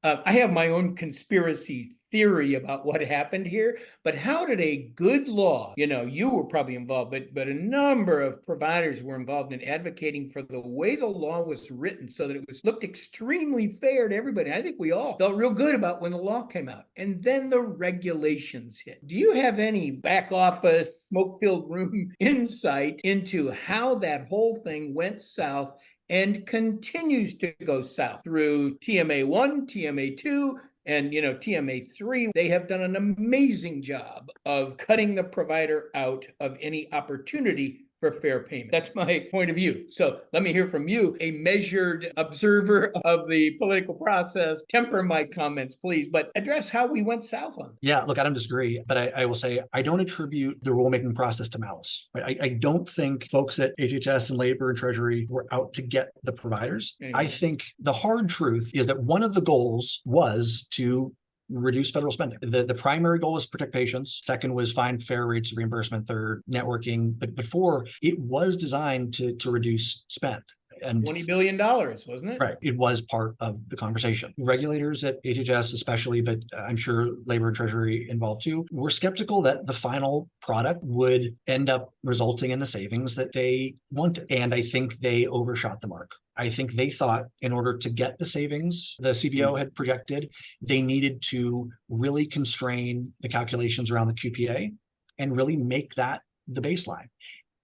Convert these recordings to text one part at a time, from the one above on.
I have my own conspiracy theory about what happened here, but how did a good law, you were probably involved, but a number of providers were involved in advocating for the way the law was written so that it was looked extremely fair to everybody. I think we all felt real good about when the law came out. And then the regulations hit. Do you have any back office, smoke-filled room insight into how that whole thing went south and continues to go south through TMA1, TMA2, and TMA3? They have done an amazing job of cutting the provider out of any opportunity for fair payment. That's my point of view. So let me hear from you, a measured observer of the political process. Temper my comments, please, but address how we went south on. Yeah, look, I don't disagree, but I will say I don't attribute the rulemaking process to malice. Right? I don't think folks at HHS and Labor and Treasury were out to get the providers. I Anyway. think the hard truth is that one of the goals was to reduce federal spending. The primary goal was protect patients. Second was find fair rates of reimbursement. Third, networking. But before, it was designed to reduce spend. And $20 billion, wasn't it? right, it was part of the conversation. Regulators at HHS, especially, but I'm sure Labor and Treasury involved too, were skeptical that the final product would end up resulting in the savings that they wanted. And I think they overshot the mark. I think they thought in order to get the savings the CBO had projected, they needed to really constrain the calculations around the QPA and really make that the baseline.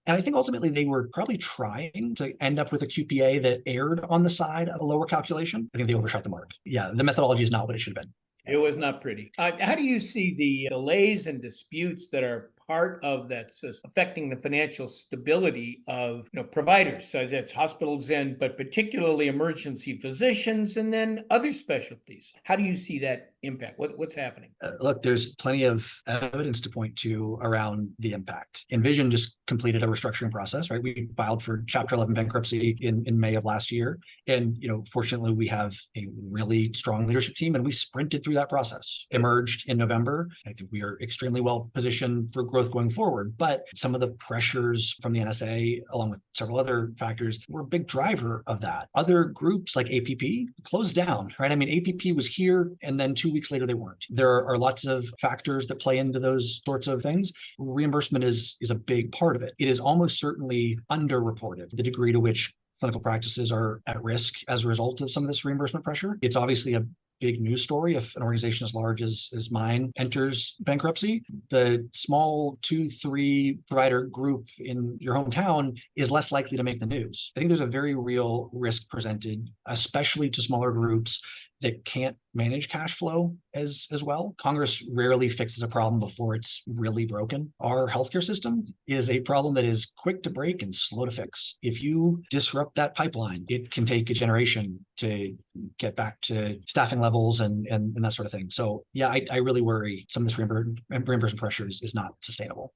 And I think ultimately they were probably trying to end up with a QPA that erred on the side of a lower calculation. I think they overshot the mark. Yeah, the methodology is not what it should have been. It was not pretty. How do you see the delays and disputes that are part of that system affecting the financial stability of providers? So that's hospitals but particularly emergency physicians and then other specialties. How do you see that impact? What's happening? Look, there's plenty of evidence to point to around the impact. Envision just completed a restructuring process, right? We filed for Chapter 11 bankruptcy in May of last year. And, fortunately, we have a really strong leadership team and we sprinted through that process, emerged in November. I think we are extremely well positioned for growth going forward. But some of the pressures from the NSA, along with several other factors, were a big driver of that. Other groups like APP closed down, right? I mean, APP was here and then 2 weeks later they weren't. There are lots of factors that play into those sorts of things. Reimbursement is a big part of it. It is almost certainly underreported, the degree to which clinical practices are at risk as a result of some of this reimbursement pressure. It's obviously a big news story if an organization as large as mine enters bankruptcy. The small 2-3 provider group in your hometown is less likely to make the news. I think there's a very real risk presented, especially to smaller groups that can't manage cash flow as well. Congress rarely fixes a problem before it's really broken. Our healthcare system is a problem that is quick to break and slow to fix. If you disrupt that pipeline, it can take a generation to get back to staffing levels and that sort of thing. So yeah, I really worry some of this reimbursement pressure is not sustainable.